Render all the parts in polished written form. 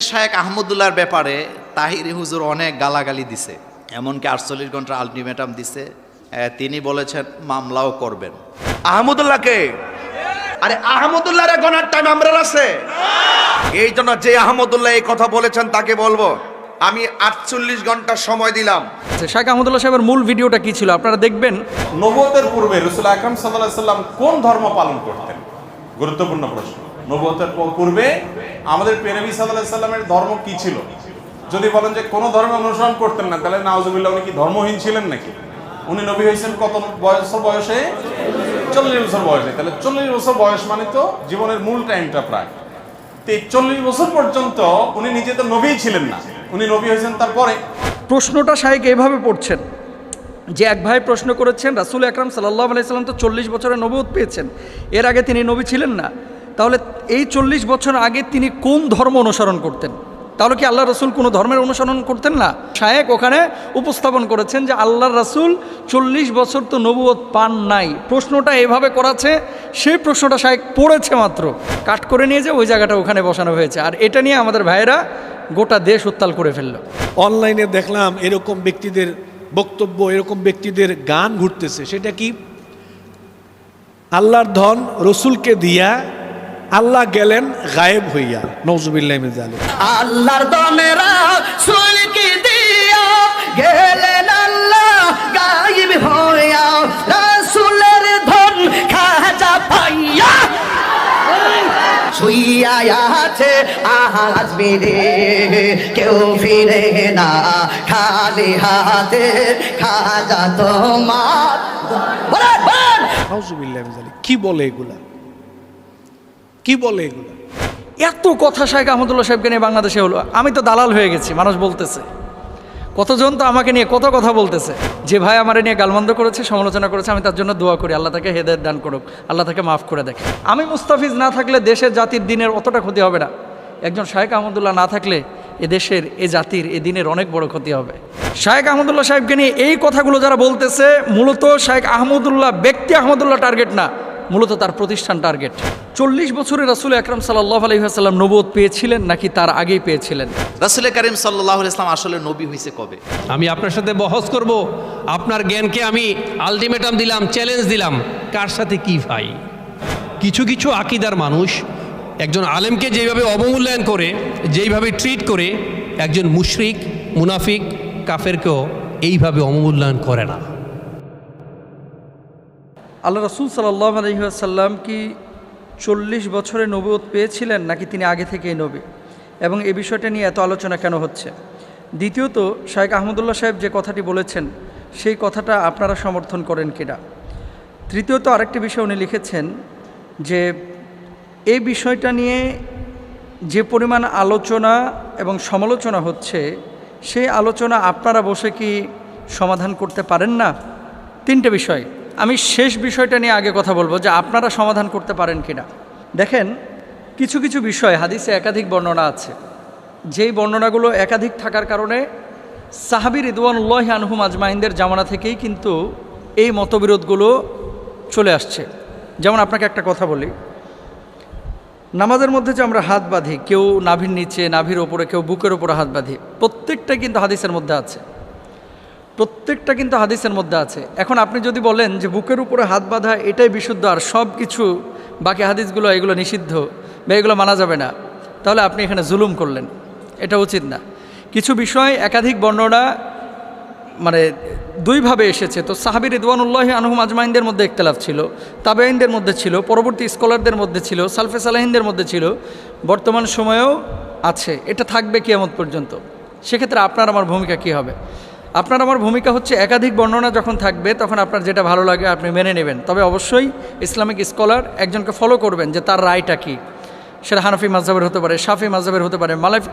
শায়েখ আহমদুল্লাহর ব্যাপারে তাহিরি হুজুর অনেক গালাগালি দিছে, এমনকি 48 ঘন্টার আলটিমেটাম দিছে। তিনি বলেছেন মামলাও করবেন। আহমদুল্লাহকে, আরে আহমদুল্লাহর গণার টাইম আমরা আছে। এই জন্য যে আহমদুল্লাহ এই কথা বলেছেন তাকে বলবো আমি 48 ঘন্টা সময় দিলাম। শাইখ আহমদুল্লাহ সাহেবের মূল ভিডিওটা কি ছিল আপনারা দেখবেন। নবুয়তের পূর্বে রাসূল আকরাম সাল্লাল্লাহু আলাইহি সাল্লাম কোন ধর্ম পালন করতেন? গুরুত্বপূর্ণ প্রশ্ন। নবুয়তের পূর্বে আমাদের প্রিয় নবী সাল্লাল্লাহু আলাইহি সাল্লামের ধর্ম কি ছিল? যদি বলেন যে কোন ধর্ম অনুসরণ করতেন না, তাহলে নাউজুবিল্লাহ উনি কি ধর্মহীন ছিলেন নাকি? উনি নবী হয়েছেন কত বয়সে? 40 বছর বয়সে। তাহলে 40 বছর বয়স মানে তো জীবনের মূল টাইমটা প্রায়। তো এই 40 বছর পর্যন্ত উনি নিজে তো নবীই ছিলেন না, উনি নবী হয়েছেন তারপরে। প্রশ্নটা শাইখ এইভাবে পড়ছেন যে এক ভাই প্রশ্ন করেছেন রাসূল আকরাম সাল্লাল্লাহু আলাইহি সাল্লাম তো 40 বছরের নবুয়ত পেয়েছেন, এর আগে তিনি নবী ছিলেন না, তাহলে এই 40 বছর আগে তিনি কোন ধর্ম অনুসরণ করতেন? তাহলে কি আল্লাহ রসুল কোনো ধর্মের অনুসরণ করতেন না? শায়েখ ওখানে উপস্থাপন করেছেন যে আল্লাহর রসুল 40 বছর তো নবুয়ত পান নাই। প্রশ্নটা এভাবে করাছে, সেই প্রশ্নটা শায়েখ পড়েছে মাত্র, কাট করে নিয়ে যে ওই জায়গাটা ওখানে বসানো হয়েছে, আর এটা নিয়ে আমাদের ভাইয়েরা গোটা দেশ উত্তাল করে ফেলল। অনলাইনে দেখলাম এরকম ব্যক্তিদের বক্তব্য, এরকম ব্যক্তিদের গান ঘুরতেছে। সেটা কি? আল্লাহর ধন রসুলকে দিয়া আল্লাহ গেলেন গায়েব হইয়া। নওজুবিল্লাহ মিন যালিক। আল্লাহর দনেরা সুলকি দিয়া গেলেন আল্লাহ গায়েব হইয়া, রাসূলের ধন খাজা পাইয়া শুইয়া আছে আজ মেরে কেউ ফিরে না খালি হাতে, খাজা তোমার বলেন। নওজুবিল্লাহ মিন যালিক। কি বলে এগুলা? কি বলে এগুলা? এত কথা শাইখ আহমদুল্লাহ সাহেবকে নিয়ে বাংলাদেশে হলো, আমি তো দালাল হয়ে গেছি। মানুষ বলতেছে, কতজন তো আমাকে নিয়ে কত কথা বলতেছে, যে ভাই আমার নিয়ে গালমন্দ করেছে, সমালোচনা করেছে, আমি তার জন্য দোয়া করি, আল্লাহ তাকে হেদায়েত দান করুক, আল্লাহ তাকে মাফ করে দেখে। আমি মুস্তাফিজ না থাকলে দেশের জাতির দিনের অতটা ক্ষতি হবে না। একজন শাইখ আহমদুল্লাহ না থাকলে এ দেশের, এ জাতির, এ দিনের অনেক বড় ক্ষতি হবে। শাইখ আহমদুল্লাহ সাহেবকে নিয়ে এই কথাগুলো যারা বলতেছে, মূলত শাইখ আহমদুল্লাহ ব্যক্তি আহমদুল্লাহ টার্গেট না, মূলত তার প্রতিষ্ঠান টার্গেট। 40 বছরে রাসূল আকরাম সাল্লাল্লাহু আলাইহি ওয়াসাল্লাম নবুয়ত পেয়েছিলেন নাকি তার আগেই পেয়েছিলেন? রাসূল করিম সাল্লাল্লাহু আলাইহি ওয়াসাল্লাম আসলে নবী হয়েছে কবে? আমি আপনার সাথে বহস করব, আপনার জ্ঞানকে আমি আলটিমেটাম দিলাম, চ্যালেঞ্জ দিলাম, কার সাথে কি ভাই। কিছু কিছু আকীদার মানুষ একজন আলেমকে যেভাবে অবমূল্যায়ন করে, যেইভাবে ট্রিট করে, একজন মুশরিক, মুনাফিক, কাফেরকেও এইভাবে অবমূল্যায়ন করে না। আল্লাহ রাসূল সাল্লাল্লাহু আলাইহি ওয়াসাল্লাম কি 40 বছরে নবুয়ত পেয়েছিলেন নাকি তিনি আগে থেকেই নবী, এবং এই বিষয়টা নিয়ে এত আলোচনা কেন হচ্ছে? দ্বিতীয়ত, শাইখ আহমদুল্লাহ সাহেব যে কথাটি বলেছেন সেই কথাটা আপনারা সমর্থন করেন কিনা? তৃতীয়ত, আরেকটি বিষয় উনি লিখেছেন যে এই বিষয়টা নিয়ে যে পরিমাণ আলোচনা এবং সমালোচনা হচ্ছে, সেই আলোচনা আপনারা বসে কি সমাধান করতে পারেন না? 3টে বিষয়। আমি শেষ বিষয়টা নিয়ে আগে কথা বলবো যে আপনারা সমাধান করতে পারেন কিনা। দেখেন, কিছু কিছু বিষয় হাদিসে একাধিক বর্ণনা আছে, যেই বর্ণনাগুলো একাধিক থাকার কারণে সাহাবী রিদওয়ানুল্লাহি আনহুম আজমাইনদের জামানা থেকেই কিন্তু এই মতবিরোধগুলো চলে আসছে। যেমন আপনাকে একটা কথা বলি, নামাজের মধ্যে যে আমরা হাত বাঁধি, কেউ নাভির নিচে, নাভির ওপরে, কেউ বুকের ওপরে হাত বাঁধি, প্রত্যেকটা কিন্তু হাদিসের মধ্যে আছে, প্রত্যেকটা কিন্তু হাদিসের মধ্যে আছে। এখন আপনি যদি বলেন যে বুকের উপরে হাত বাঁধা এটাই বিশুদ্ধ, আর সব কিছু বাকি হাদিসগুলো এগুলো নিষিদ্ধ বা এগুলো মানা যাবে না, তাহলে আপনি এখানে জুলুম করলেন, এটা উচিত না। কিছু বিষয় একাধিক বর্ণনা মানে দুইভাবে এসেছে, তো সাহাবী রিদওয়ানুল্লাহি আনহুম আজমাইনদের মধ্যে ইখতিলাফ ছিল, তাবেঈনদের মধ্যে ছিল, পরবর্তী স্কলারদের মধ্যে ছিল, সালফে সালেহিনদের মধ্যে ছিল, বর্তমান সময়েও আছে, এটা থাকবে কিয়ামত পর্যন্ত। সেক্ষেত্রে আপনার আমার ভূমিকা কী হবে? আপনার আমার ভূমিকা হচ্ছে একাধিক বর্ণনা যখন থাকবে তখন আপনার যেটা ভালো লাগে আপনি মেনে নেবেন, তবে অবশ্যই ইসলামিক স্কলার একজনকে ফলো করবেন যে তার রায়টা কী। সেটা হানাফি মাযহাবের হতে পারে, শাফি মাযহাবের হতে পারে,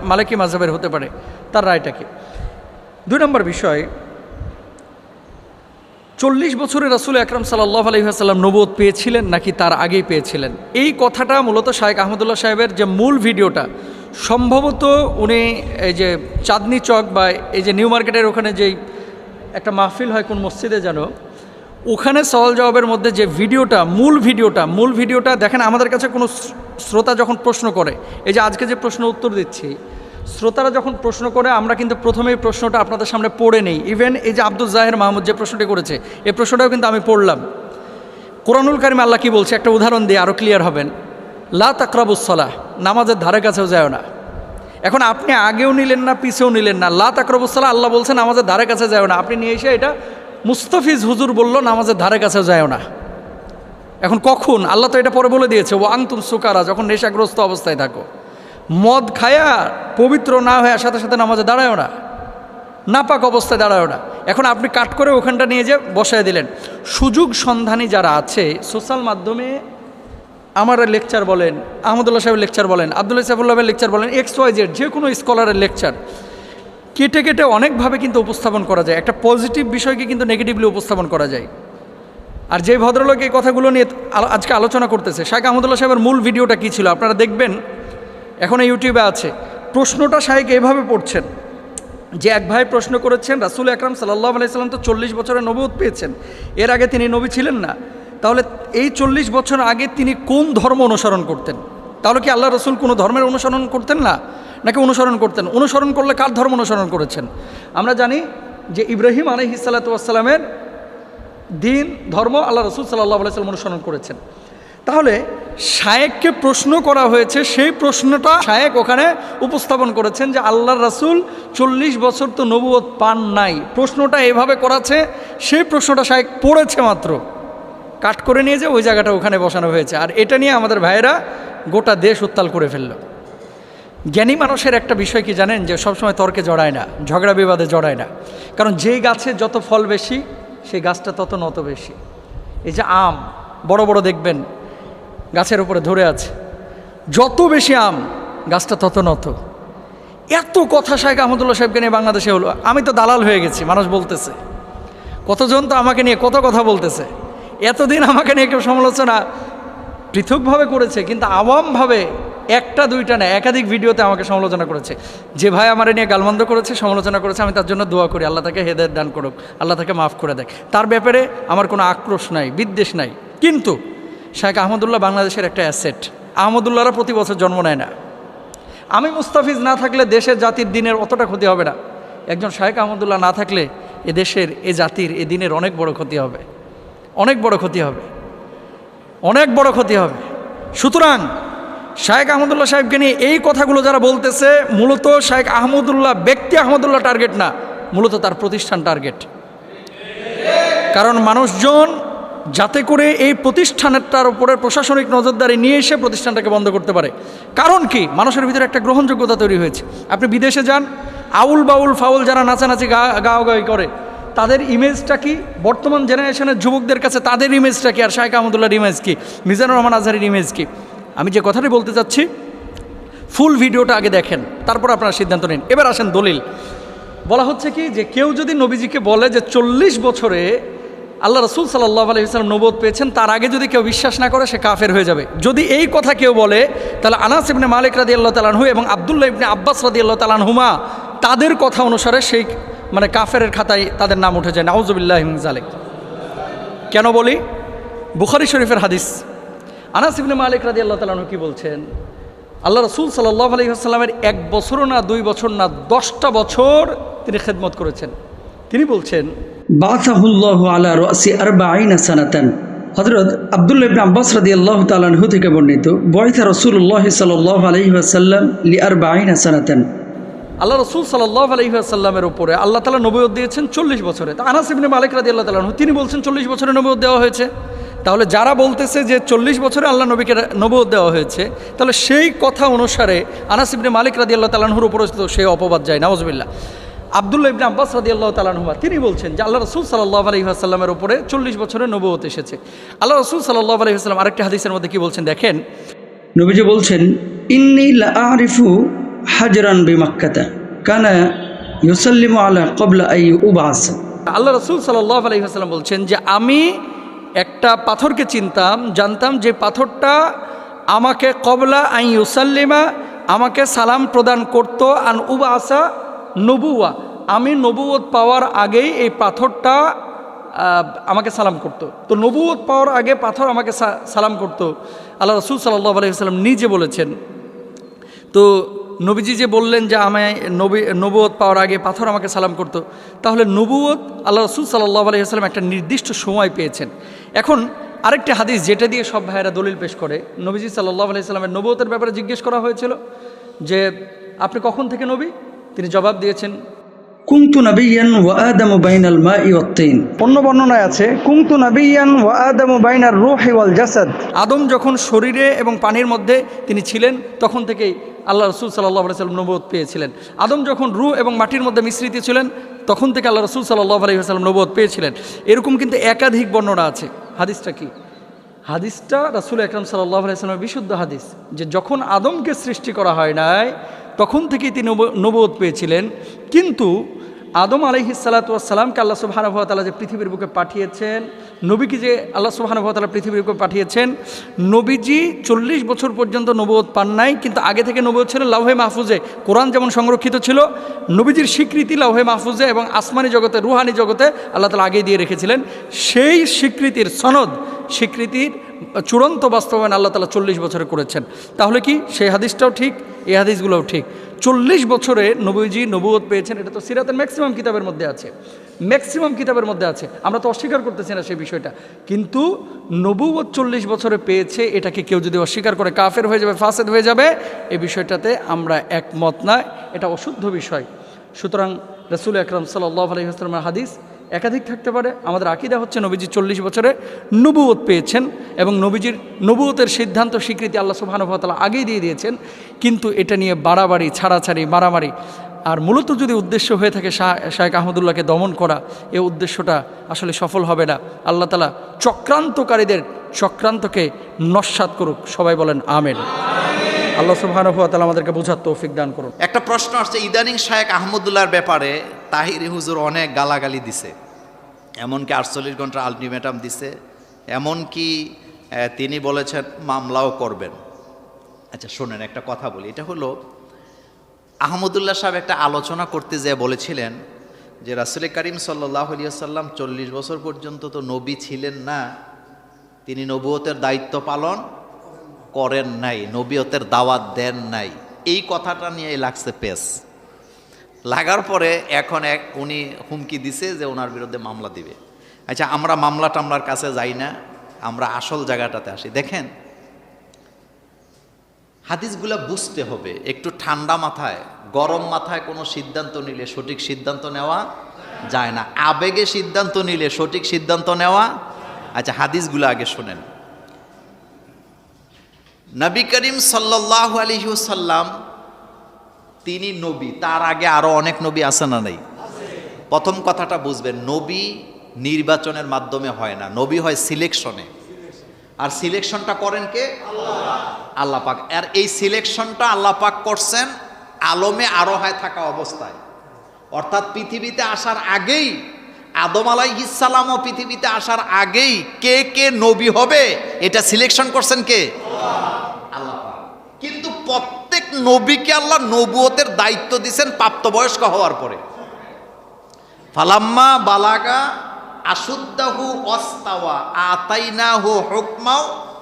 মালিকি মাযহাবের হতে পারে, তার রায়টা কী। 2 নম্বর বিষয়, 40 বছরে রাসূল আকরাম সাল্লাল্লাহু আলাইহি ওয়াসাল্লাম নবুয়ত পেয়েছিলেন নাকি তার আগেই পেয়েছিলেন? এই কথাটা মূলত শাইখ আহমদুল্লাহ সাহেবের যে মূল ভিডিওটা, সম্ভবত উনি এই যে চাঁদনি চক বা এই যে নিউ মার্কেটের ওখানে যেই একটা মাহফিল হয় কোন মসজিদে যেন, ওখানে সওয়াল জবাবের মধ্যে যে ভিডিওটা, মূল ভিডিওটা দেখেন। আমাদের কাছে কোনো শ্রোতা যখন প্রশ্ন করে, এই যে আজকে যে প্রশ্ন উত্তর দিচ্ছি, শ্রোতারা যখন প্রশ্ন করে আমরা কিন্তু প্রথমেই প্রশ্নটা আপনাদের সামনে পড়ে নেই। ইভেন এই যে আব্দুল জাহের মাহমুদ যে প্রশ্নটি করেছে এই প্রশ্নটাও কিন্তু আমি পড়লাম। কোরআনুল কারিমে আল্লাহ কি বলছে একটা উদাহরণ দিয়ে আরও ক্লিয়ার হবেন। লা তাকরাবুস সালাহ, নামাজের ধারে কাছেও যায় না। এখন আপনি আগেও নিলেন না পিছেও নিলেন না, লা তাকরাবুস সালাহ আল্লাহ বলছেন নামাজের ধারে কাছে যায় না, আপনি নিয়ে এসে এটা মুস্তাফিজ হুজুর বলল নামাজের ধারে কাছেও যায় না। এখন কখন? আল্লাহ তো এটা পরে বলে দিয়েছে, ও আংতুম সুকারা, যখন নেশাগ্রস্ত অবস্থায় থাকো, মদ খায়া পবিত্র না হয়ে সাথে সাথে নামাজে দাঁড়ায়ও না, নাপাক অবস্থায় দাঁড়ায়ও না। এখন আপনি কাট করে ওখানটা নিয়ে যে বসায় দিলেন। সুযোগ সন্ধানী যারা আছে সোশ্যাল মাধ্যমে আমার লেকচার বলেন, আহমদুল্লাহ সাহেবের লেকচার বলেন, আব্দুল্লাহ সাহেবুল্লাহের লেকচার বলেন, XYZ যে কোনো স্কলারের লেকচার কেটে কেটে অনেকভাবে কিন্তু উপস্থাপন করা যায়। একটা পজিটিভ বিষয়কে কিন্তু নেগেটিভলি উপস্থাপন করা যায়। আর যে ভদ্রলোক এই কথাগুলো নিয়ে আজকে আলোচনা করতেছে, শাইখ আহমদুল্লাহ সাহেবের মূল ভিডিওটা কী ছিল আপনারা দেখবেন, এখন ইউটিউবে আছে। প্রশ্নটা শাইখ এভাবে পড়ছেন যে এক ভাই প্রশ্ন করেছেন, রাসূল আকরাম সাল্লাল্লাহু আলাইহি সাল্লাম তো 40 বছরের নবুয়ত পেয়েছেন, এর আগে তিনি নবী ছিলেন না, তাহলে এই 40 বছর আগে তিনি কোন ধর্ম অনুসরণ করতেন? তাহলে কি আল্লাহ রসুল কোনো ধর্মের অনুসরণ করতেন না, নাকি অনুসরণ করতেন? অনুসরণ করলে কার ধর্ম অনুসরণ করেছেন? আমরা জানি যে ইব্রাহিম আলাইহিস সালাতু ওয়াস সালামের দিন ধর্ম আল্লাহ রসুল সাল্লাল্লাহু আলাইহি সাল্লাম অনুসরণ করেছেন। তাহলে শায়েককে প্রশ্ন করা হয়েছে, সেই প্রশ্নটা শায়েক ওখানে উপস্থাপন করেছেন যে আল্লাহর রাসূল 40 বছর তো নবুয়ত পান নাই। প্রশ্নটা এভাবে করাছে, সেই প্রশ্নটা শায়েক পড়েছে মাত্র, কাট করে নিয়ে যে ওই জায়গাটা ওখানে বসানো হয়েছে। আর এটা নিয়ে আমাদের ভাইয়েরা গোটা দেশ উত্তাল করে ফেলল। জ্ঞানী মানুষের একটা বিষয় কি জানেন, যে সবসময় তর্কে জড়ায় না, ঝগড়া বিবাদে জড়ায় না। কারণ যেই গাছে যত ফল বেশি সেই গাছটা তত নত বেশি। এই যে আম বড় বড় দেখবেন গাছের উপরে ধরে আছে, যত বেশি আম গাছটা তত নত। এত কথা শাইখ আহমদুল্লাহ সাহেবকে নিয়ে বাংলাদেশে হলো, আমি তো দালাল হয়ে গেছি, মানুষ বলতেছে, কতজন তো আমাকে নিয়ে কত কথা বলতেছে। এতদিন আমাকে নিয়ে কেউ সমালোচনা পৃথকভাবে করেছে, কিন্তু আওয়ামভাবে একটা দুইটা না একাধিক ভিডিওতে আমাকে সমালোচনা করেছে। যে ভাই আমার নিয়ে গালমন্দ করেছে, সমালোচনা করেছে, আমি তার জন্য দোয়া করি, আল্লাহ তাকে হেদায়েত দান করুক, আল্লাহ তাকে মাফ করে দেয়। তার ব্যাপারে আমার কোনো আক্রোশ নাই, বিদ্বেষ নাই। কিন্তু শাইখ আহমদুল্লাহ বাংলাদেশের একটা অ্যাসেট। আহমদুল্লাহরা প্রতি বছর জন্ম নেয় না। আমি মুস্তাফিজ না থাকলে দেশের জাতির দিনের অতটা ক্ষতি হবে না। একজন শাইখ আহমদুল্লাহ না থাকলে এ দেশের, এ জাতির, এ দিনের অনেক বড় ক্ষতি হবে, অনেক বড় ক্ষতি হবে, অনেক বড় ক্ষতি হবে। সুতরাং শাইখ আহমদুল্লাহ সাহেবকে নিয়ে এই কথাগুলো যারা বলতেছে, মূলত শাইখ আহমদুল্লাহ ব্যক্তি আহমদুল্লাহ টার্গেট না, মূলত তার প্রতিষ্ঠান টার্গেট। কারণ মানুষজন যাতে করে এই প্রতিষ্ঠানটার উপরে প্রশাসনিক নজরদারি নিয়ে এসে প্রতিষ্ঠানটাকে বন্ধ করতে পারে। কারণ কি? মানুষের ভিতরে একটা গ্রহণযোগ্যতা তৈরি হয়েছে। আপনি বিদেশে যান, আউল বাউল ফাউল যারা নাচানাচি গাওয়াগাওয়ি করে, তাদের ইমেজটা কি? বর্তমান জেনারেশনের যুবকদের কাছে তাদের ইমেজটা কি? আর শাইখ আহমদুল্লাহর ইমেজ কি? মিজানুর রহমান আজহারের ইমেজ কি? আমি যে কথাটি বলতে চাচ্ছি, ফুল ভিডিওটা আগে দেখেন, তারপর আপনারা সিদ্ধান্ত নিন। এবার আসেন দলিল। বলা হচ্ছে কি যে কেউ যদি নবীজিকে বলে যে 40 বছরে আল্লাহ রসুল সাল্লাল্লাহু আলাইহি ওয়াসাল্লাম নবুয়ত পেয়েছেন, তার আগে যদি কেউ বিশ্বাস না করে সে কাফের হয়ে যাবে। যদি এই কথা কেউ বলে, তাহলে আনাস ইবনে মালিক রাদিয়াল্লাহু তাআলা আনহু এবং আব্দুল্লাহ ইবনে আব্বাস রাদিয়াল্লাহু তাআলা আনহুমা তাদের কথা অনুসারে সেই কাফেরের খাতায় তাদের নাম উঠে যায়। নাউযুবিল্লাহি মিন যালিক। কেন বলি? বুখারী শরীফের হাদিস। আনাস ইবনে মালিক রাদিয়াল্লাহু তাআলা আনহু কি বলছেন? আল্লাহ রসুল সাল্লাল্লাহু আলাইহি ওয়াসাল্লামের 1 বছরও না 2 বছর না 10টা বছর তিনি খেদমত করেছেন। তিনি বলছেন, বাসাহুল্লাহু আলা রাসি 40 সানাতান। হযরত আব্দুল্লাহ ইবনে আব্বাস রাদিয়াল্লাহু তাআলা আনহু থেকে বর্ণিত, বয়সা রাসূলুল্লাহ সাল্লাল্লাহু আলাইহি ওয়াসাল্লাম লি 40 সানাতান। আল্লাহ রসুল সাল্লাল্লাহু আলাইহি ওয়াসাল্লামের উপরে আল্লাহ তাআলা নবুয়ত দিয়েছেন 40 বছরে। তা আনাস ইবনে মালিক রাদিয়াল্লাহু তাআলা আনহু তিনি বলছেন 40 বছরে নবুয়ত দেওয়া হয়েছে। তাহলে যারা বলতেছে যে 40 বছরে আল্লাহ নবীকে নবুয়ত দেওয়া হয়েছে, তাহলে সেই কথা অনুসারে আনাস ইবনে মালিক রাদিয়াল্লাহু তাআলা আনহুর উপরে তো সেই অপবাদ যায়। নাউযুবিল্লাহ। আব্দুল্লাহ ইবনে আব্বাস রাদিয়াল্লাহু তাআলা আনহুমা তিনি বলছেন যে আল্লাহ রসুল সাল্লাল্লাহু আলাইহি ওয়াসাল্লামের উপরে 40 বছরে নবুয়ত এসেছে। আল্লাহ রসুল সাল্লাল্লাহু আলাইহি ওয়াসাল্লাম আরেকটি হাদিসের মধ্যে কি বলছেন দেখেন, নবীজি বলছেন, ইন্নী লা আরিফু হাজরান বিমাক্কাতা কানা ইউসাল্লিমু আলা ক্বাবলা আই ইউবাস। আল্লাহ রসুল সাল্লাল্লাহু আলাইহি ওয়াসাল্লাম বলছেন যে আমি একটা পাথরকে চিনতাম, জানতাম যে পাথরটা আমাকে ক্বাবলা আই ইউসাল্লিমা, আমাকে সালাম প্রদান করত, আন উবাসা নবুয়া, আমি নবুয়ত পাওয়ার আগেই এই পাথরটা আমাকে সালাম করত। তো নবুয়ত পাওয়ার আগে পাথর আমাকে সালাম করত, আল্লাহ রসুল সাল্লাল্লাহু আলাইহি ওয়াসাল্লাম নিজে বলেছেন। তো নবীজি যে বললেন যে আমায় নবুয়ত পাওয়ার আগে পাথর আমাকে সালাম করতো, তাহলে নবুয়ত আল্লাহ রসুল সাল্লাল্লাহু আলাইহি ওয়াসাল্লাম একটা নির্দিষ্ট সময় পেয়েছেন। এখন আরেকটি হাদিস যেটা দিয়ে সব ভাইয়েরা দলিল পেশ করে, নবীজি সাল্লাল্লাহু আলাইহি ওয়াসাল্লামের নবুয়তের ব্যাপারে জিজ্ঞেস করা হয়েছিল যে আপনি কখন থেকে নবী? তিনি জবাব দিয়েছেন কুনতু নাবিয়ান ওয়া আদামু বাইনাল মাই ওয়াত তিন। অন্য বর্ণনায় আছে কুনতু নাবিয়ান ওয়া আদামু বাইনার রূহি ওয়াল জাসাদ। আদম যখন শরীরে এবং পানির মধ্যে তিনি ছিলেন তখন থেকেই আল্লাহ রসুল সাল্লাল্লাহু আলাইহি ওয়াসাল্লাম নবুয়ত পেয়েছিলেন। আদম যখন রূহ এবং মাটির মধ্যে মিশ্রিত ছিলেন তখন থেকে আল্লাহ রসুল সাল্লাল্লাহু আলাইহি ওয়াসাল্লাম নবুয়ত পেয়েছিলেন। এরকম কিন্তু একাধিক বর্ণনা আছে। হাদিসটা কি? হাদিসটা রাসূল আকরাম সাল্লাল্লাহু আলাইহি ওয়াসাল্লামের বিশুদ্ধ হাদিস, যে যখন আদমকে সৃষ্টি করা হয় নাই তখন থেকেই তিনি নবুয়ত পেয়েছিলেন। কিন্তু আদম আলাইহিস সালাতু ওয়াস সালামকে আল্লাহ সুবহানাহু ওয়া তাআলা যে পৃথিবীর বুকে পাঠিয়েছেন, নবীকে যে আল্লাহ সুবহানাহু ওয়া তাআলা পৃথিবীর বুকে পাঠিয়েছেন, নবীজি 40 বছর পর্যন্ত নবুয়ত পান নাই, কিন্তু আগে থেকে নবুয়ত ছিল লাউহে মাহফুজে। কোরআন যেমন সংরক্ষিত ছিল, নবীজির স্বীকৃতি লাউহে মাহফুজে এবং আসমানি জগতে, রুহানি জগতে আল্লাহ তাআলা আগেই দিয়ে রেখেছিলেন। সেই স্বীকৃতির সনদ, স্বীকৃতির চূড়ান্ত বাস্তবায়ন আল্লাহ তাআলা 40 বছরে করেছেন। তাহলে কি সেই হাদিসটাও ঠিক, এই হাদিসগুলোও ঠিক? 40 বছরে নবীজি নবুয়ত পেয়েছেন, এটা তো সিরাতের ম্যাক্সিমাম কিতাবের মধ্যে আছে, ম্যাক্সিমাম কিতাবের মধ্যে আছে। আমরা তো অস্বীকার করতেছি না সেই বিষয়টা, কিন্তু নবুয়ত 40 বছরে পেয়েছে, এটাকে কেউ যদি অস্বীকার করে কাফের হয়ে যাবে, ফাসেদ হয়ে যাবে, এই বিষয়টাতে আমরা একমত না, এটা অশুদ্ধ বিষয়। সুতরাং রাসূল আকরাম সাল্লাল্লাহু আলাইহি ওয়াসাল্লামের হাদিস একাধিক থাকতে পারে। আমাদের আকীদা হচ্ছে নবীজি 40 বছরে নবুয়ত পেয়েছেন এবং নবীজির নবুয়তের সিদ্ধান্ত স্বীকৃতি আল্লাহ সুবহানাহু ওয়া তাআলা আগেই দিয়ে দিয়েছেন। কিন্তু এটা নিয়ে বাড়াবাড়ি, ছাড়াছাড়ি, মারামারি, আর মূলত যদি উদ্দেশ্য হয়ে থাকে শায়েখ আহমদুল্লাহকে দমন করা, এই উদ্দেশ্যটা আসলে সফল হবে না। আল্লাহ তাআলা চক্রান্তকারীদের চক্রান্তকে নস্যাৎ করুক, সবাই বলেন আমিন। আল্লাহ সুবহানাহু ওয়া তাআলা আমাদেরকে বোঝার তৌফিক দান করুন। একটা প্রশ্ন আসছে, ইদানিং শায়েখ আহমদুল্লাহর ব্যাপারে তাহিরি হুজুর অনেক গালাগালি দিছে, এমনকি 48 ঘন্টার আলটিমেটাম দিছে, এমনকি তিনি বলেছেন মামলাও করবেন। আচ্ছা শোনেন, একটা কথা বলি, এটা হলো আহমদুল্লাহ সাহেব একটা আলোচনা করতে যেয়ে বলেছিলেন যে রাসূল করিম সাল্লাল্লাহু আলাইহি ওয়াসাল্লাম 40 বছর পর্যন্ত তো নবী ছিলেন না, তিনি নবুয়তের দায়িত্ব পালন করেন নাই, নবুয়তের দাওয়াত দেন নাই। এই কথাটা নিয়ে লাগছে পেস, লাগার পরে এখন উনি হুমকি দিছে যে ওনার বিরুদ্ধে মামলা দিবে। আচ্ছা আমরা মামলা টামলার কাছে যাই না, আমরা আসল জায়গাটাতে আসি। দেখেন হাদিসগুলা বুঝতে হবে একটু ঠান্ডা মাথায়, গরম মাথায় কোনো সিদ্ধান্ত নিলে সঠিক সিদ্ধান্ত নেওয়া যায় না, আবেগে সিদ্ধান্ত নিলে সঠিক সিদ্ধান্ত নেওয়া। আচ্ছা হাদিসগুলো আগে শোনেন। নবী করিম সাল্লাল্লাহু আলাইহি ওয়াসাল্লাম তিনি নবী, তার আগে আরো অনেক নবী আছে না নাই? প্রথম কথাটা বুঝবেন, নবী নির্বাচনের মাধ্যমে হয় না, নবী হয় সিলেকশনে। আর সিলেকশনটা করেন কে? আল্লাহ পাক। আর এই সিলেকশনটা আল্লাহ পাক করছেন আলমে আরোহায় থাকা অবস্থায়, অর্থাৎ পৃথিবীতে আসার আগেই, আদম আলাইহিস সালামও পৃথিবীতে আসার আগেই কে কে নবী হবে এটা সিলেকশন করছেন কে? আল্লাহ পাক। কিন্তু প্রত্যেক নবীকে আল্লাহ নবুয়তের দায়িত্ব দিয়েছেন প্রাপ্তবয়স্ক হওয়ার পরে। ফালাম্মা বালাগা আশুদ্দাহু ওয়াস্তাওয়া আতাইনাহু হুকমা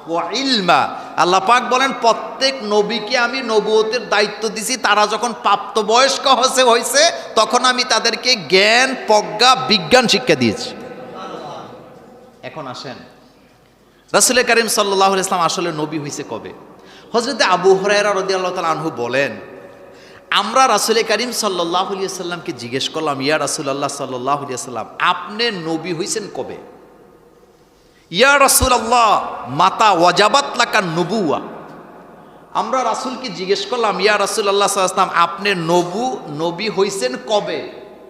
ওয়া ইলমা। আল্লাহ পাক বলেন প্রত্যেক নবীকে আমি নবুয়তের দায়িত্ব দিছি, তারা যখন প্রাপ্তবয়স্ক হয়েছে তখন আমি তাদেরকে জ্ঞান, প্রজ্ঞা, বিজ্ঞান শিক্ষা দিয়েছি। এখন আসেন, রাসূল করিম সাল্লাল্লাহু আলাইহি ওয়াসাল্লাম আসলে নবী হয়েছে কবে? হযরত আবু হুরায়রা রাদিয়াল্লাহু তাআলা আনহু বলেন, আমরা রাসূল করিম সাল্লাল্লাহু আলাইহি ওয়াসাল্লামকে জিজ্ঞেস করলাম, ইয়া রাসূলুল্লাহ সাল্লাল্লাহু আলাইহি ওয়াসাল্লাম আপনি নবী হইছেন কবে? ইয়া রাসূলুল্লাহ মাতা ওয়াজাবাত লাকা নবুওয়া। আমরা রাসূলকে জিজ্ঞেস করলাম, ইয়া রাসূলুল্লাহ সাল্লাল্লাহু আলাইহি ওয়াসাল্লাম আপনি নবী হইছেন কবে?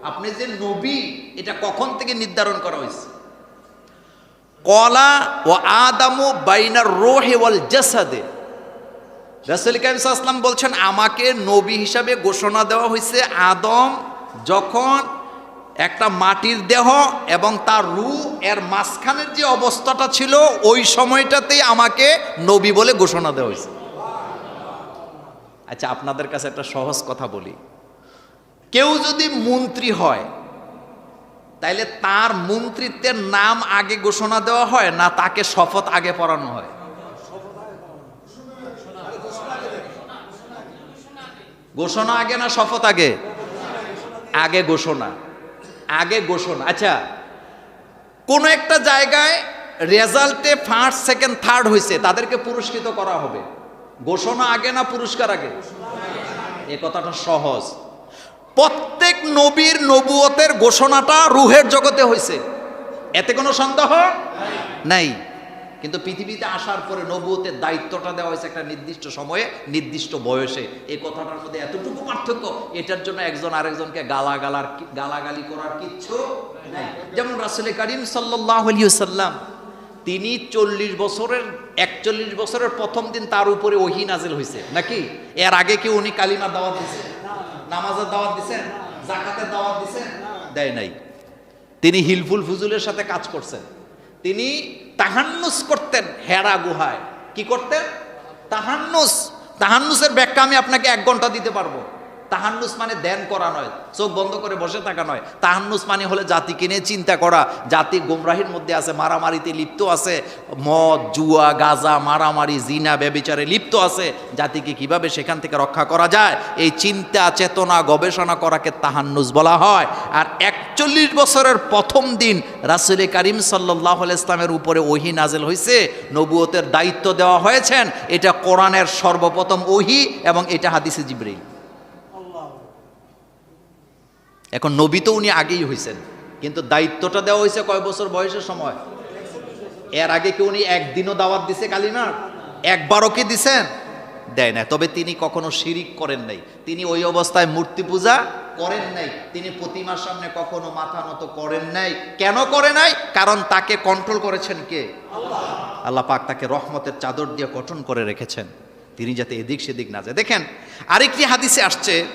আপনি যে নবী এটা কখন থেকে নির্ধারণ করা হয়েছে? ক্বালা ওয়া আদামু বাইনার রূহি ওয়াল জাসাদে। রাসূল কারীম সাল্লাল্লাহু আলাইহি ওয়াসাল্লাম বলছেন আমাকে নবী হিসাবে ঘোষণা দেওয়া হয়েছে আদম যখন একটা মাটির দেহ এবং তার রূহ এর মাঝখানের যে অবস্থাটা ছিল ওই সময়টাতেই আমাকে নবী বলে ঘোষণা দেওয়া হয়েছে। আচ্ছা আপনাদের কাছে একটা সহজ কথা বলি, কেউ যদি মন্ত্রী হয় তাইলে তার মন্ত্রিত্বের নাম আগে ঘোষণা দেওয়া হয় না তাকে শপথ আগে পড়ানো হয়? ঘোষণা আগে না শপথ আগে? আগে ঘোষণা, আগে ঘোষণা। আচ্ছা, কোন একটা জায়গায় রেজাল্টে ফার্স্ট সেকেন্ড থার্ড হয়েছে, তাদেরকে পুরস্কৃত করা হবে। ঘোষণা আগে না পুরস্কার আগে? এ কথাটা সহজ। প্রত্যেক নবীর নবুয়তের ঘোষণাটা রুহের জগতে হয়েছে, এতে কোনো সন্দেহ নাই। কিন্তু পৃথিবীতে আসার পরে নবুয়তের দায়িত্বটা দেওয়া হয়েছে একটা নির্দিষ্ট সময়ে নির্দিষ্ট বয়সে। এই কথাটার মধ্যে এতটুকু পার্থক্য, এটার জন্য একজন আরেকজনকে গালাগালি করার কিচ্ছু নাই। যেমন রাসূল করিম সাল্লাল্লাহু আলাইহি ওয়াসাল্লাম, তিনি 41 বছরের প্রথম দিন তার উপরে ওহী নাজিল হয়েছে নাকি? এর আগে কি উনি কালিমার দাওয়াত দিয়েছেন, নামাজের দাওয়াত দিয়েছেন, যাকাতের দাওয়াত দিয়েছেন? দেয় নাই। তিনি হিলফুল ফুজুলের সাথে কাজ করছেন। তিনি তাহান্নুস করতেন হেরা গুহায়। কি করতেন? তাহান্নুসের ব্যাখ্যা আমি আপনাকে 1 ঘন্টা দিতে পারবো। তাহান্নুস মানে ধ্যান করা নয়, চোখ বন্ধ করে বসে থাকা নয়। তাহান্নুস মানে হলে জাতিকে নিয়ে চিন্তা করা। জাতি গোমরাহির মধ্যে আছে, মারামারিতে লিপ্ত আছে, মদ, জুয়া, গাঁজা, মারামারি, জিনা, ব্যভিচারে লিপ্ত আছে। জাতিকে কিভাবে সেখান থেকে রক্ষা করা যায়, এই চিন্তা চেতনা গবেষণা করাকে তাহান্নুস বলা হয়। আর 41 বছরের প্রথম দিন রাসূল করিম সাল্লাল্লাহু আলাইহি ইসলামের উপরে ওহী নাজিল হয়েছে, নবুয়তের দায়িত্ব দেওয়া হয়েছেন। এটা কোরআনের সর্বপ্রথম ওহী এবং এটা হাদিসে জিবরীল। এখন নবী তো উনি আগেই হয়েছেন, কিন্তু দায়িত্বটা দেওয়া হয়েছে কয় বছর বয়সের সময়? এর আগে কি উনি একদিনও দাওয়াত দিছে কালিমার? একবারও কি দিছেন? দেয় না। তবে তিনি কখনো শিরিক করেন নাই, তিনি ওই অবস্থায় মূর্তি পূজা করেন নাই, তিনি প্রতিমার সামনে কখনো মাথা নত করেন নাই। কেন করে নাই? কারণ তাকে কন্ট্রোল করেছেন কে? আল্লাহ পাক তাকে রহমতের চাদর দিয়ে গঠন করে রেখেছেন, তিনি যাতে এদিক সেদিক না যায়। দেখেন আরেকটি হাদিসে আসছেন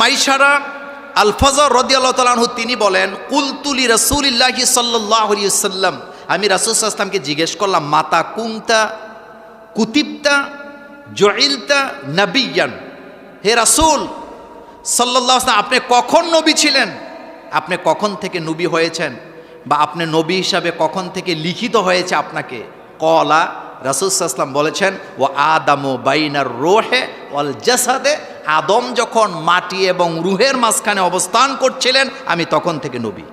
মাইশারা আল ফজর রাদিয়াল্লাহু তাআলা আনহু, তিনি বলেন কুলতু লি রাসূলিল্লাহি সাল্লাল্লাহু আলাইহি ওয়াসাল্লাম, আমি রাসূল সাল্লাল্লাহু আলাইহি ওয়াসাল্লামকে জিজ্ঞেস করলাম, মাতা কুনতা কুতিবতা জুইলতা নবিয়ান, হে রাসূল সাল্লাল্লাহু আলাইহি ওয়াসাল্লাম, আপনি কখন নবী ছিলেন, আপনি কখন থেকে নবী হয়েছেন, বা আপনি নবী হিসাবে কখন থেকে লিখিত হয়েছে আপনাকে? কলা, রাসূল সাল্লাল্লাহু আলাইহি ওয়াসাল্লাম বলেছেন, ওয়া আদামু বাইনার রূহে ওয়াল জাসাদে, আদম যখন মাটি এবং রুহের মাঝখানে অবস্থান করছিলেন, আমি তখন থেকে নবী।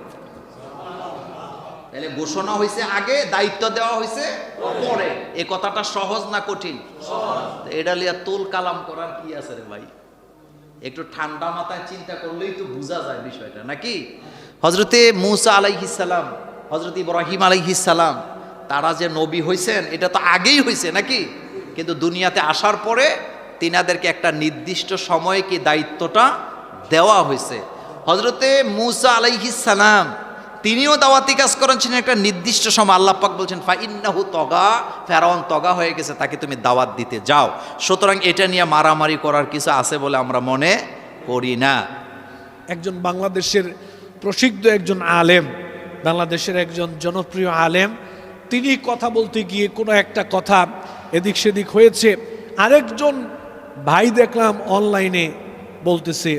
তাহলে ঘোষণা হয়েছে আগে, দায়িত্ব দেওয়া হয়েছে পরে। এই কথাটা সহজ না কঠিন? এটা লিয়া তুল কালাম করার কি আছে রে ভাই? একটু ঠান্ডা মাথায় চিন্তা করলেই তো বোঝা যায় বিষয়টা, নাকি? হযরতে মূসা আলাইহিস সালাম, হযরত ইব্রাহিম আলাইহিস সালাম, তারা যে নবী হয়েছেন এটা তো আগেই হয়েছে নাকি? কিন্তু দুনিয়াতে আসার পরে তিনাদেরকে একটা নির্দিষ্ট সময়ে কি দায়িত্বটা দেওয়া হয়েছে। হযরতে মূসা আলাইহিস সালাম তিনিও দাওয়াতি কাজ করেছেন একটা নির্দিষ্ট সময়। আল্লাহ পাক বলছেন ফা ইন্নাহু তগা, ফেরাউন তগা হয়ে গেছে, তাকে তুমি দাওয়াত দিতে যাও। সুতরাং এটা নিয়ে মারামারি করার কিছু আছে বলে আমরা মনে করি না। একজন বাংলাদেশের প্রসিদ্ধ একজন আলেম, বাংলাদেশের একজন জনপ্রিয় আলেম, তিনি কথা বলতে গিয়ে কোনো একটা কথা এদিক সেদিক হয়েছে, আরেকজন ভাই দেখলাম অনলাইনে বলতেছে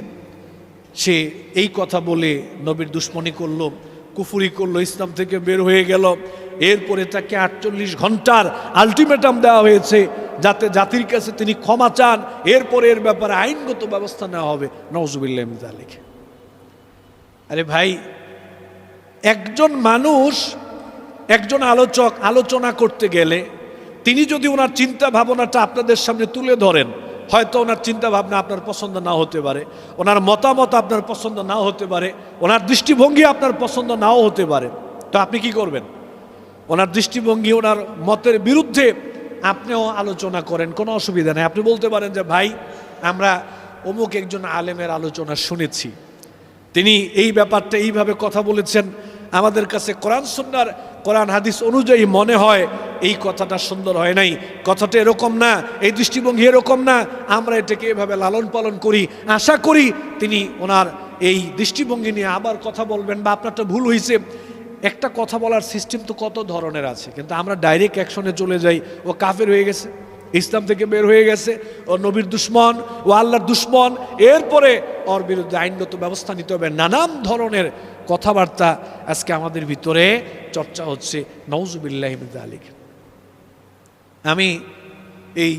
সে এই কথা বলে নবীর দুশ্মনী করলো, কুফরি করলো, ইসলাম থেকে বের হয়ে গেল। এরপরে তাকে 48 ঘন্টার আলটিমেটাম দেওয়া হয়েছে যাতে জাতির কাছে তিনি ক্ষমা চান, এরপরে এর ব্যাপারে আইনগত ব্যবস্থা নেওয়া হবে। নাউজুবিল্লাহি মিন যালিক। আরে ভাই, একজন মানুষ, একজন আলোচক আলোচনা করতে গেলে তিনি যদি ওনার চিন্তা ভাবনাটা আপনাদের সামনে তুলে ধরেন, হয়তো ওনার চিন্তা ভাবনা আপনার পছন্দ না হতে পারে, ওনার মতামত আপনার পছন্দ নাও হতে পারে, ওনার দৃষ্টিভঙ্গি আপনার পছন্দ নাও হতে পারে। তো আপনি কি করবেন? ওনার দৃষ্টিভঙ্গি, ওনার মতের বিরুদ্ধে আপনিও আলোচনা করেন, কোনো অসুবিধা নেই। আপনি বলতে পারেন যে ভাই, আমরা অমুক একজন আলেমের আলোচনা শুনেছি, তিনি এই ব্যাপারটা এইভাবে কথা বলেছেন, আমাদের কাছে কোরআন সুন্নাহর, কোরআন হাদিস অনুযায়ী মনে হয় এই কথাটা সুন্দর হয় নাই, কথাটা এরকম না, এই দৃষ্টিভঙ্গি এরকম না, আমরা এটাকে এভাবে লালন পালন করি। আশা করি তিনি ওনার এই দৃষ্টিভঙ্গি নিয়ে আবার কথা বলবেন, বা আপনারটা ভুল হয়েছে। একটা কথা বলার সিস্টেম তো কত ধরনের আছে, কিন্তু আমরা ডাইরেক্ট অ্যাকশনে চলে যাই, ও কাফের হয়ে গেছে, ইসলাম থেকে বের হয়ে গেছে, ও নবীর দুশ্মন, ও আল্লাহর দুশ্মন, এরপরে ওর বিরুদ্ধে আইনগত ব্যবস্থা নিতে হবে। নানান ধরনের কথাবার্তা আজকে আমাদের ভিতরে চর্চা হচ্ছে। নাউজুবিল্লাহি মিন যালিক। আমি এই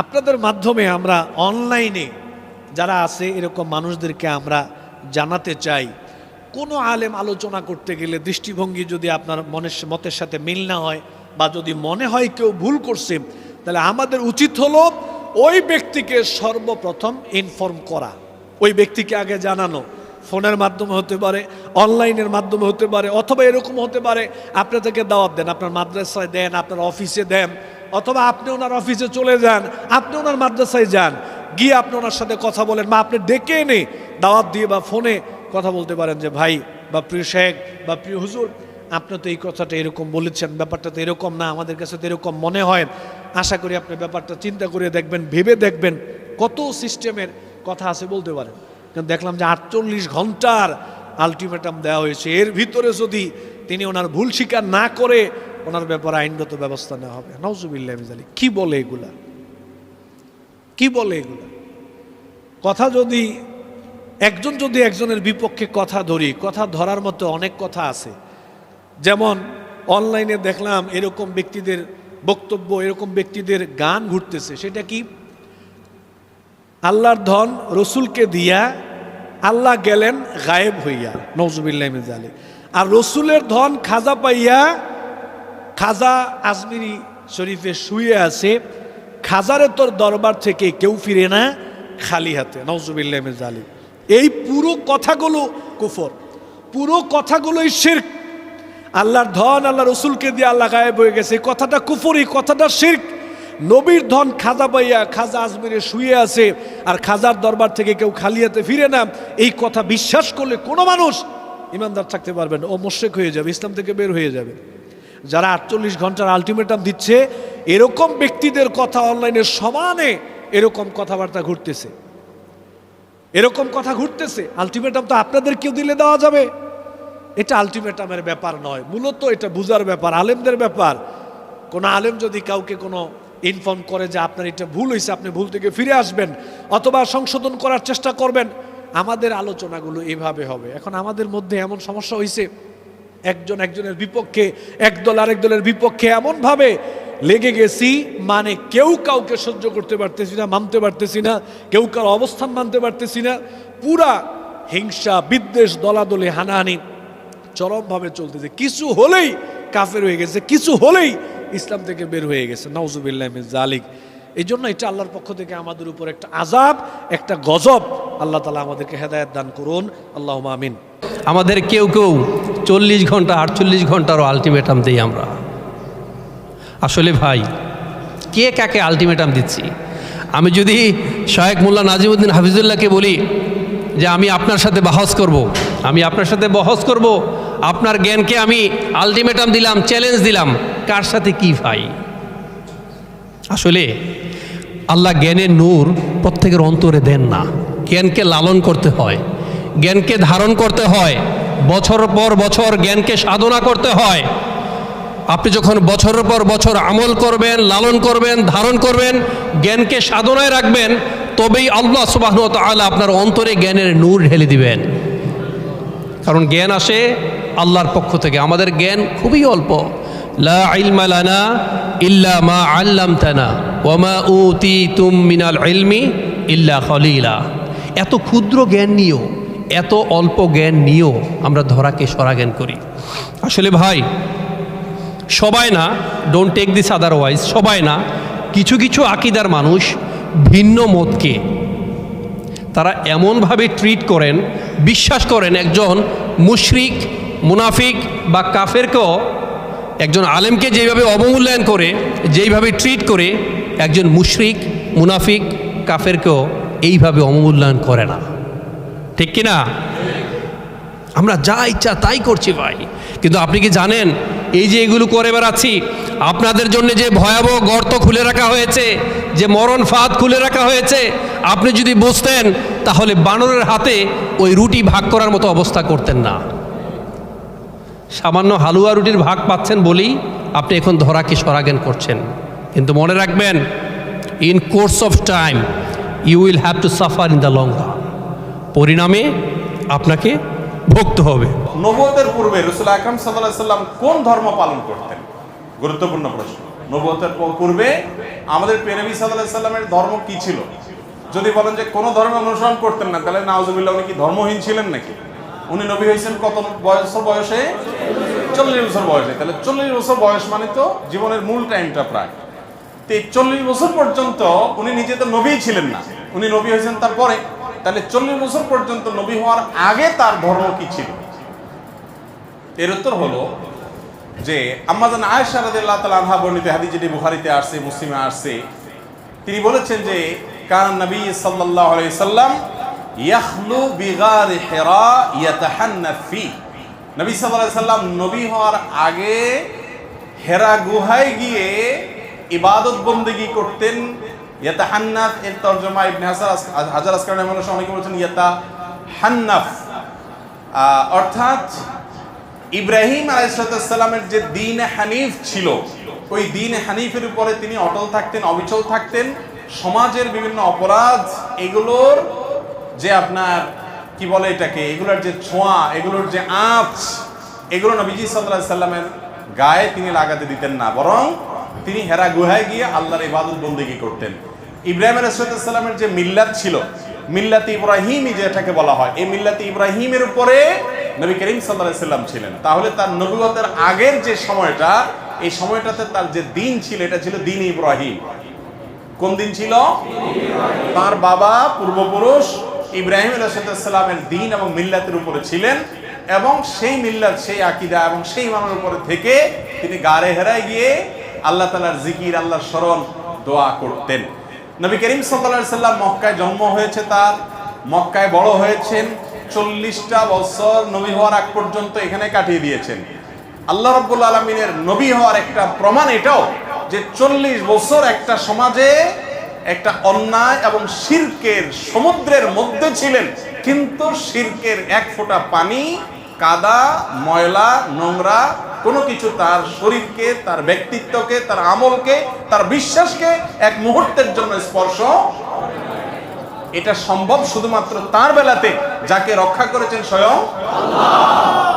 আপনাদের মাধ্যমে আমরা অনলাইনে যারা আছে এরকম মানুষদেরকে আমরা জানাতে চাই, কোনো আলেম আলোচনা করতে গেলে দৃষ্টিভঙ্গি যদি আপনার মতের সাথে মিল না হয় বা যদি মনে হয় কেউ ভুল করছে, তাহলে আমাদের উচিত হলো ওই ব্যক্তিকে সর্বপ্রথম ইনফর্ম করা, ওই ব্যক্তিকে আগে জানানো। ফোনের মাধ্যমে হতে পারে, অনলাইনের মাধ্যমে হতে পারে, অথবা এরকম হতে পারে আপনি তাকে দাওয়াত দেন, আপনার মাদ্রাসায় দেন, আপনার অফিসে দেন, অথবা আপনি ওনার অফিসে চলে যান, আপনি ওনার মাদ্রাসায় যান, গিয়ে আপনি ওনার সাথে কথা বলেন, বা আপনি ডেকে এনে দাওয়াত দিয়ে বা ফোনে কথা বলতে পারেন যে ভাই বা প্রিয় শেখ বা প্রিয় হুজুর, আপনি তো এই কথাটা এরকম বলেছেন, ব্যাপারটা তো এরকম না, আমাদের কাছে তো এরকম মনে হয়, আশা করি আপনি ব্যাপারটা চিন্তা করে দেখবেন, ভেবে দেখবেন। কত সিস্টেমের কথা আছে বলতে পারেন। কিন্তু দেখলাম যে 48 ঘন্টার আলটিমেটাম দেওয়া হয়েছে, এর ভিতরে যদি তিনি ওনার ভুল স্বীকার না করে ওনার ব্যাপারে আইনগত ব্যবস্থা নেওয়া হবে। নাউজুবিল্লাহ মিন যালিক। কি বলে এগুলা, কি বলে এগুলা? কথা যদি একজন যদি একজনের বিপক্ষে কথা ধরি, কথা ধরার মতো অনেক কথা আছে। যেমন অনলাইনে দেখলাম এরকম ব্যক্তিদের বক্তব্য, এরকম ব্যক্তিদের গান ঘুরতেছে। সেটা কি? আল্লাহর ধন রসুলকে দিয়া আল্লাহ গেলেন গায়েব হইয়া, নাউজুবিল্লাহ মিন যালিক। আর রসুলের ধন খাজা পাইয়া খাজা আজমিরি শরীফে শুয়ে আছে, খাজারে তোর দরবার থেকে কেউ ফিরে না খালি হাতে, নাউজুবিল্লাহ মিন যালিক। এই পুরো কথাগুলো কুফর, পুরো কথাগুলোই শিরক। আল্লাহর ধন আল্লাহ রসুলকে দিয়ে আল্লাহ গায়েব হয়ে গেছে, এই কথাটা কুফর, এই কথাটা শিরক। নবীর ধন খাজা পাইয়া খাজা আজমিরে শুয়ে আছে আর খাজার দরবার থেকে কেউ খালি হাতে ফিরে না, এই কথা বিশ্বাস করলে কোনো মানুষ ইমানদার থাকতে পারবে না, ও মুশরিক হয়ে যাবে, ইসলাম থেকে বের হয়ে যাবে। যারা 48 ঘন্টার আলটিমেটাম দিচ্ছে, এরকম ব্যক্তিদের কথা অনলাইনে সমানে এরকম কথাবার্তা ঘুরতেছে, এরকম কথা ঘুরতেছে। আলটিমেটাম তো আপনাদের কেউ দিলে দেওয়া যাবে? এটা আলটিমেটামের ব্যাপার নয়, মূলত এটা বুঝার ব্যাপার, আলেমদের ব্যাপার। কোনো আলেম যদি কাউকে কোনো ইনফর্ম করে যে আপনার এটা ভুল হয়েছে, আপনি ভুল থেকে ফিরে আসবেন অথবা সংশোধন করার চেষ্টা করবেন, আমাদের আলোচনাগুলো এভাবে হবে। এখন আমাদের মধ্যে এমন সমস্যা হয়েছে, একজন একজনের বিপক্ষে, একদল আরেক দলের বিপক্ষে এমনভাবে লেগে গেছি, মানে কেউ কাউকে সহ্য করতে পারতেছি না, মানতে পারতেছি না, কেউ কারো অবস্থান মানতে পারতেছি না। পুরা হিংসা, বিদ্বেষ, দলাদলি, হানাহানি চরমভাবে চলতেছে। কিছু হলেই কাফের হয়ে গেছে, কিছু হলেই ইসলাম থেকে বের হয়ে গেছে, নাউজুবিল্লাহ মিন যালিক। এই জন্য এটা আল্লাহর পক্ষ থেকে আমাদের উপর একটা আযাব, একটা গজব। আল্লাহ তাআলা আমাদেরকে হেদায়েত দান করুন, আল্লাহুম্মা আমিন। আমাদের কেউ কেউ 40 ঘন্টা 48 ঘন্টারও আলটিমেটাম দিই আমরা। আসলে ভাই, কে কাকে আলটিমেটাম দিচ্ছি? আমি যদি শায়েখ মোল্লা নাজিমউদ্দিন হাফিজুল্লাহকে বলি যে আমি আপনার সাথে বাহস করব, আমি আপনার সাথে বহস করব, আপনার জ্ঞানকে আমি আলটিমেটাম দিলাম, চ্যালেঞ্জ দিলাম, কার সাথে কি ভাই? আসলে আল্লাহ জ্ঞানের নূর প্রত্যেকের অন্তরে দেন না। জ্ঞানকে লালন করতে হয়, জ্ঞানকে ধারণ করতে হয়, বছর পর বছর জ্ঞানকে সাধনা করতে হয়। আপনি যখন বছরের পর বছর আমল করবেন, লালন করবেন, ধারণ করবেন, জ্ঞানকে সাধনায় রাখবেন, তবেই আল্লাহ সুবহানাহু ওয়া তাআলা আপনার অন্তরে জ্ঞানের নূর ঢেলে দিবেন। কারণ জ্ঞান আসে আল্লাহর পক্ষ থেকে, আমাদের জ্ঞান খুবই অল্প। লা ইলমা লানা ইল্লা মা আল্লামতানা ওয়া মা উতিতুম মিনাল ইলমি ইল্লা খলিলা। এত ক্ষুদ্র জ্ঞান নিয়েও, এত অল্প জ্ঞান নিয়েও আমরা ধরাকে সরা জ্ঞান করি। আসলে ভাই, সবাই না, ডোন্ট টেক দিস আদারওয়াইজ, সবাই না, কিছু কিছু আকীদার মানুষ ভিন্ন মতকে তারা এমনভাবে ট্রিট করেন, বিশ্বাস করেন একজন মুশরিক, মুনাফিক বা কাফেরকেও একজন আলেমকে যেভাবে অবমূল্যায়ন করে, যেইভাবে ট্রিট করে, একজন মুশরিক, মুনাফিক, কাফেরকেও এইভাবে অবমূল্যায়ন করে না। ঠিক কিনা? আমরা যা ইচ্ছা তাই করছি ভাই। কিন্তু আপনি কি জানেন, এই যে এগুলো করে বেড়াচ্ছি, আপনাদের জন্য যে ভয়াবহ গর্ত খুলে রাখা হয়েছে, যে মরণ ফাঁদ খুলে রাখা হয়েছে, আপনি যদি বুঝতেন তাহলে বানরের হাতে ওই রুটি ভাগ করার মতো অবস্থা করতেন না। সামান্য হালুয়া রুটির ভাগ পাচ্ছেন বলেই আপনি এখন ধরাকে সরাজ্ঞান করছেন। কিন্তু মনে রাখবেন, in course of time you will have to suffer in the long run. পরিণামে আপনাকে ভুগতে হবে। নবুয়তের পূর্বে রাসূল আকরাম সাল্লাল্লাহু আলাইহি ওয়াসাল্লাম কোন ধর্ম পালন করতেন? গুরুত্বপূর্ণ প্রশ্ন। নবুয়তের পূর্বে আমাদের প্রিয় নবী সাল্লাল্লাহু আলাইহি সাল্লামের ধর্ম কি ছিল? যদি বলেন যে কোনো ধর্ম অনুসরণ করতেন না, তাহলে নাউজুবিল্লাহ উনি কি ধর্মহীন ছিলেন নাকি? উনি নবী হয়েছেন কত বছর বয়সে? 40 বছর বয়সে। তাহলে 40 বছর বয়স মানে তো জীবনের মূল টাইমটা প্রায়। তো এই 40 বছর পর্যন্ত উনি নিজে তো নবী ছিলেন না, উনি নবী হয়েছেন তারপরে। তাহলে 40 বছর পর্যন্ত নবী হওয়ার আগে তার ধর্ম কি ছিল? এর উত্তর হলো যে আম্মা জান আয়েশা রাদিয়াল্লাহু তাআলা আনহা বর্ণিত হাদিস, যেটি বুখারীতে আসছে, মুসলিমে আসছে, তিনি বলেছেন যে কান নবী সাল্লাল্লাহু আলাইহি সাল্লাম ইয়াখলু বিগার হিরা ইয়াতাহান্নাফ ফি। নবী সাল্লাল্লাহু আলাইহি সাল্লাম নবী হওয়ার আগে হেরা গুহায় গিয়ে ইবাদত বন্দেগী করতেন। ইয়াতাহান্নাফ এর তরজমা ইবনে হাজার আসকালানি রহিমাহুল্লাহ অনেকে বলেছেন ইয়াতাহান্নাফ, অর্থাৎ ইব্রাহিম আলাইহিসসালামের যে দ্বীন হানিফ ছিল, ওই দ্বীন হানিফের উপরে তিনি অটল থাকতেন, অবিচল থাকতেন। সমাজের বিভিন্ন অপরাধ, এগুলোর যে আপনার কি বলে এটাকে, এগুলোর যে ছোঁয়া, এগুলোর যে আঁচ, এগুলো নবীজি সাল্লাল্লাহু আলাইহি সাল্লামের গায়ে তিনি লাগাতে দিতেন না, বরং তিনি হেরা গুহায় গিয়ে আল্লাহর ইবাদত বন্দেগী করতেন। ইব্রাহিম আলাইহিসসালামের যে মিল্লাত ছিল, মিল্লাতে ইব্রাহিমই যেটাকে বলা হয়, এই মিল্লাতে ইব্রাহিমের উপরে নবী করিম সাল্লাল্লাহু আলাইহি সাল্লাম ছিলেন। তাহলে তার নবুয়তের আগের যে সময়টা, এই সময়টাতে তার যে দিন ছিল, এটা ছিল দিন ইব্রাহিম। কোন দিন ছিল? তার বাবা পূর্বপুরুষ ইব্রাহিম আলাইহিস সালামের দিন এবং মিল্লাতের উপরে ছিলেন, এবং সেই মিল্লাত, সেই আকীদা এবং সেই ইমানের উপরে থেকে তিনি গারে হেরায় গিয়ে আল্লাহ তাআলার জিকির, আল্লাহর স্মরণ, দোয়া করতেন। নবী করিম সাল্লাল্লাহু আলাইহি সাল্লাম মক্কায় জন্ম হয়েছে, তার মক্কায় বড় হয়েছেন, 40টা বছর নবী হওয়ার আগ পর্যন্ত এখানে কাটিয়ে দিয়েছেন। আল্লাহ রাব্বুল আলামিনের নবী হওয়ার একটা প্রমাণ এটাও যে 40 বছর একটা সমাজে একটা অন্যায় এবং শিরকের সমুদ্রের মধ্যে ছিলেন, কিন্তু শিরকের এক ফোঁটা পানি, কাদা, ময়লা, নোংরা কোনো কিছু তার শরীরকে, তার ব্যক্তিত্বকে, তার আমলকে, তার বিশ্বাসকে এক মুহূর্তের জন্য স্পর্শ। এটা সম্ভব শুধুমাত্র তার বেলাতে, যাকে রক্ষা করেছেন স্বয়ং আল্লাহ।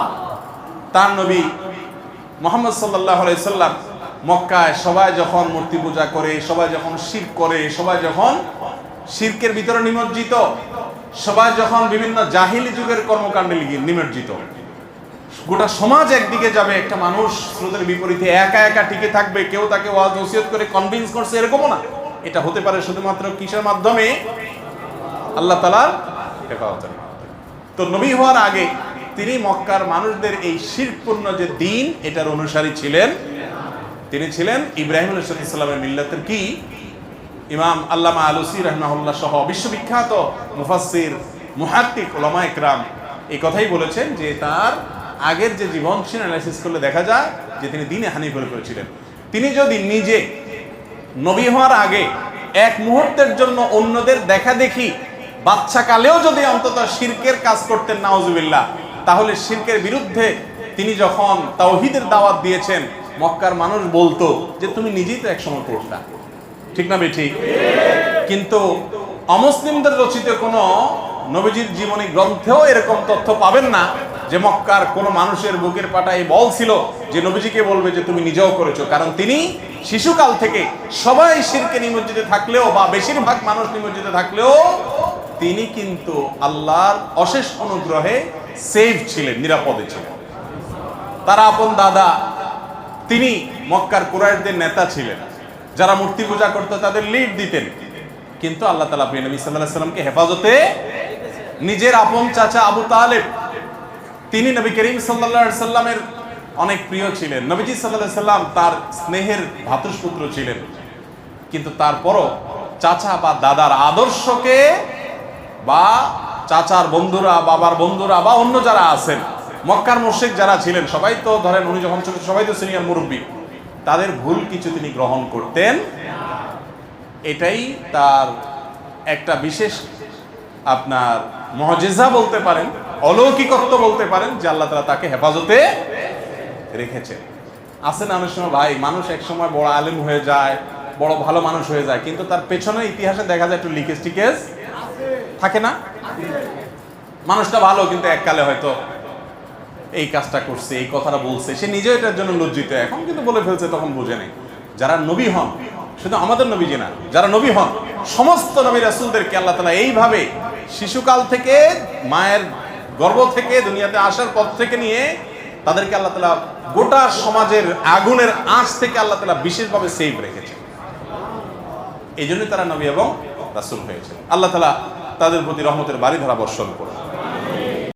তার নবী মুহাম্মদ সাল্লাল্লাহু আলাইহি সাল্লাম মক্কায় সবাই যখন মূর্তি পূজা করে, সবাই যখন শিরক করে, সবাই যখন শিরকের ভিতরে নিমজ্জিত, সবাই যখন বিভিন্ন জাহিলি যুগের কর্মকাণ্ডে নিমজ্জিত, গোটা সমাজ একদিকে যাবে, একটা মানুষ স্রোতের বিপরীতে একা একা টিকে থাকবে, কেউ তাকে ওয়াজ নসিহত করে কনভিন্স করছে, এরকমও না। এটা হতে পারে শুধুমাত্র কিসের মাধ্যমে? আল্লাহ তাআলার হেফাজতের মাধ্যমে। তো নবী হওয়ার আগে তিনি মক্কার মানুষদের এই শিরকপূর্ণ যে দিন, এটার অনুসারী ছিলেন। তিনি ছিলেন ইব্রাহিম আলাইহিস সালামের মিল্লাতের কি ইমাম আল্লামা আলুসি রাহিমাহুল্লাহ সহ বিশ্ববিখ্যাত মুফাসসির, মুহাক্কিক, উলামা ইকরাম এই কথাই বলেছেন যে তার আগের যে জীবন ছিল অ্যানালাইসিস করলে দেখা যায় যে তিনি দ্বীনে হানিফের উপরে ছিলেন। তিনি যদি নিজে নবী হওয়ার আগে এক মুহূর্তের জন্য অন্যদের দেখা দেখি বাচ্চা কালেও যদি অন্তত শিরকের কাজ করতেন, নাউজুবিল্লাহ, তাহলে শিরকের বিরুদ্ধে তিনি যখন তাওহীদের দাওয়াত দিয়েছেন, মক্কার মানুষ বলতো যে তুমি নিজেই তো একসময় করতা, ঠিক না ঠিক? কিন্তু অমুসলিমদের রচিত কোনো নবীজির জীবনী গ্রন্থেও এরকম তথ্য পাবেন না যে মক্কার কোনো মানুষের বুকের পাটায় বল ছিল যে নবীজিকে বলবে যে তুমি নিজেও করেছো। কারণ তিনি শিশুকাল থেকে সবাই শিরকে নিমজ্জিত থাকলেও, বা বেশিরভাগ মানুষ নিমজ্জিত থাকলেও, তিনি কিন্তু আল্লাহর অশেষ অনুগ্রহে সেফ ছিলেন, নিরাপদে ছিলেন। তার আপন দাদা, তিনি মক্কার কুরাইশদের নেতা ছিলেন, যারা মূর্তি পূজা করতো তাদের লিড দিতেন, কিন্তু আল্লাহ তাআলা প্রিয় নবী সাল্লাল্লাহু আলাইহি সাল্লামকে হেফাজতে নিজের আপন চাচা আবু তালেব, তিনি নবী করিম সাল্লাল্লাহু আলাইহি সাল্লামের অনেক প্রিয় ছিলেন। নবীজি সাল্লাল্লাহু আলাইহি সাল্লাম তার স্নেহের ভ্রাতুষ্পুত্র ছিলেন, কিন্তু তারপরও চাচা বা দাদার আদর্শকে, বা চাচার বন্ধুরা, বাবার বন্ধুরা, বা অন্য যারা আছেন, মক্কার মুশরিক যারা ছিলেন, সবাই তো ধরেন উনি যখন ছোট, সবাই তো সিনিয়র মুরব্বী, তাদের ভুল কিছু তিনি গ্রহণ করতেন। এটাই তার একটা বিশেষ আপনার মুজিজা বলতে পারেন, অলৌকিকত্ব বলতে পারেন, যে আল্লাহ তাআলা তাকে হেফাজতে রেখেছেন। আছে না অনেক সময় ভাই, মানুষ এক সময় বড় আলেম হয়ে যায়, বড় ভালো মানুষ হয়ে যায়, কিন্তু তার পেছনে ইতিহাসে দেখা যায় একটু লিকেজ টিকেজ থাকে না? মানুষটা ভালো, কিন্তু এককালে হয়তো এই কাজটা করছে, এই কথাটা বলছে, সে নিজেও এটার জন্য লজ্জিত, এখন কিন্তু বলে ফেলছে, তখন বুঝে নেই। যারা নবী হন, শুধু আমাদের নবীজি না, যারা নবী হন সমস্ত নবী রাসূলদেরকে আল্লাহ তাআলা এইভাবে শিশুকাল থেকে মায়ের গর্ভ থেকে দুনিয়াতে আসার পর থেকে নিয়ে তাদেরকে আল্লাহ তাআলা গোটা সমাজের আগুনের আঁচ থেকে আল্লাহ তাআলা বিশেষভাবে সেভ রেখেছেন। এই জন্যই তারা নবী এবং রাসূল হয়েছে। আল্লাহ তাআলা তাদের প্রতি রহমতের বাড়িধারা বর্ষণ করুন।